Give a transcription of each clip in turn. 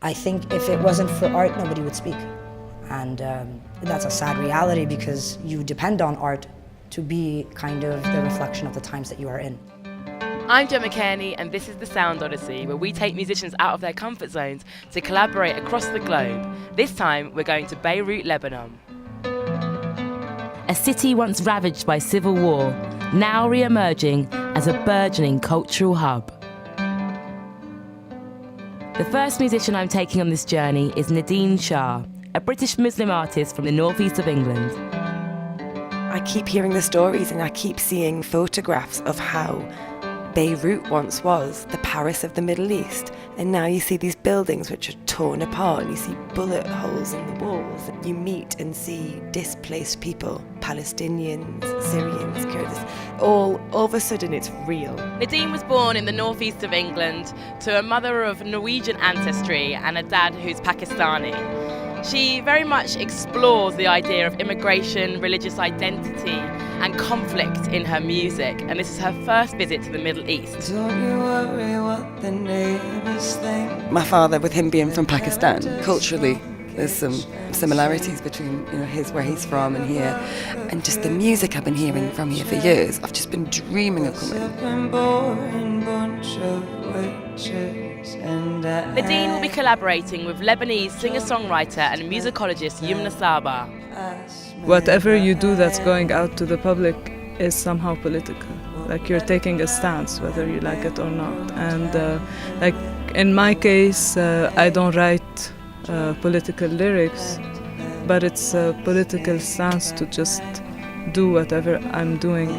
I think if it wasn't for art, nobody would speak. And that's a sad reality because you depend on art to be kind of the reflection of the times that you are in. I'm Gemma Kearney, and this is the Sound Odyssey, where we take musicians out of their comfort zones to collaborate across the globe. This time, we're going to Beirut, Lebanon. A city once ravaged by civil war, now re-emerging as a burgeoning cultural hub. The first musician I'm taking on this journey is Nadine Shah, a British Muslim artist from the northeast of England. I keep hearing the stories and I keep seeing photographs of how Beirut once was the Paris of the Middle East, and now you see these buildings which are torn apart and you see bullet holes in the walls. You meet and see displaced people, Palestinians, Syrians, Kurds. All of a sudden it's real. Nadine was born in the northeast of England to a mother of Norwegian ancestry and a dad who's Pakistani. She very much explores the idea of immigration, religious identity and conflict in her music, and this is her first visit to the Middle East. Don't you worry what the neighbors think. My father, with him being from Pakistan, culturally there's some similarities between where he's from and here, and just the music I've been hearing from here for years. I've just been dreaming of coming. Nadine will be collaborating with Lebanese singer-songwriter and musicologist Yumna Saba. Whatever you do that's going out to the public is somehow political. Like you're taking a stance, whether you like it or not. And like in my case, I don't write political lyrics, but it's a political stance to just do whatever I'm doing.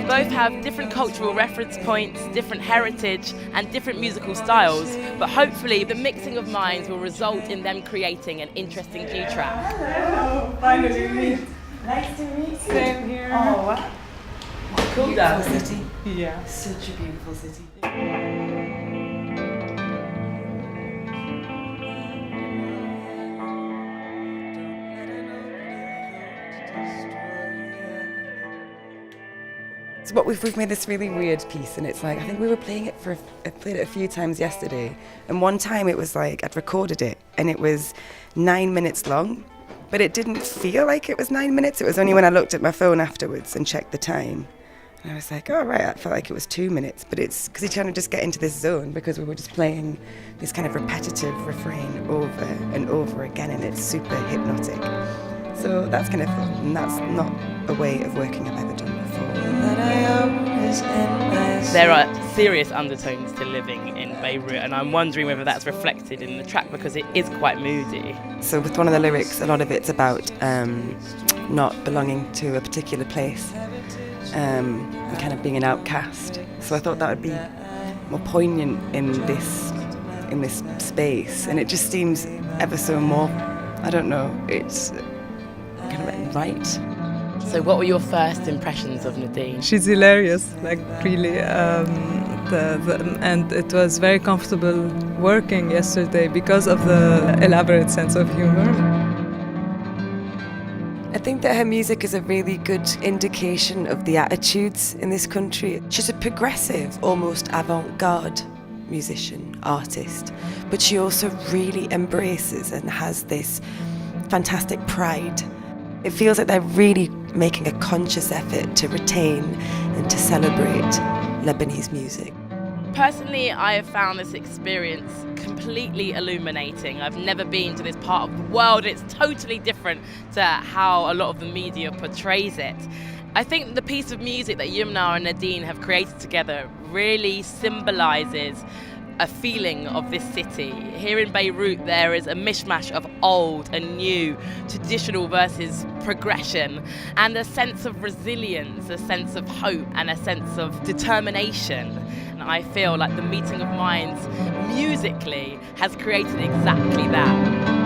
Both have different cultural reference points, different heritage and different musical styles, but hopefully the mixing of minds will result in them creating an interesting G-track. Hello, finally meet. Nice to meet you. Same here. Oh, wow. Cool down. City. Yeah. Such a beautiful city. So what we've made this really weird piece, and it's like, I think we were playing it I played it a few times yesterday, and one time it was like I'd recorded it and it was 9 minutes long, but it didn't feel like it was 9 minutes. It was only when I looked at my phone afterwards and checked the time, and I was like, oh right, I felt like it was 2 minutes, but it's because you kind of just get into this zone because we were just playing this kind of repetitive refrain over and over again, and it's super hypnotic. So that's kind of fun, and that's not a way of working I've ever done before. There are serious undertones to living in Beirut, and I'm wondering whether that's reflected in the track because it is quite moody. So with one of the lyrics, a lot of it's about not belonging to a particular place and kind of being an outcast. So I thought that would be more poignant in this space, and it just seems ever so more, I don't know, it's kind of right. So what were your first impressions of Nadine? She's hilarious, like really, and it was very comfortable working yesterday because of the elaborate sense of humor. I think that her music is a really good indication of the attitudes in this country. She's a progressive, almost avant-garde musician, artist, but she also really embraces and has this fantastic pride. It feels like they're really making a conscious effort to retain and to celebrate Lebanese music. Personally, I have found this experience completely illuminating. I've never been to this part of the world. It's totally different to how a lot of the media portrays it. I think the piece of music that Yumna and Nadine have created together really symbolises a feeling of this city. Here in Beirut there is a mishmash of old and new, traditional versus progression, and a sense of resilience, a sense of hope and a sense of determination. And I feel like the meeting of minds musically has created exactly that.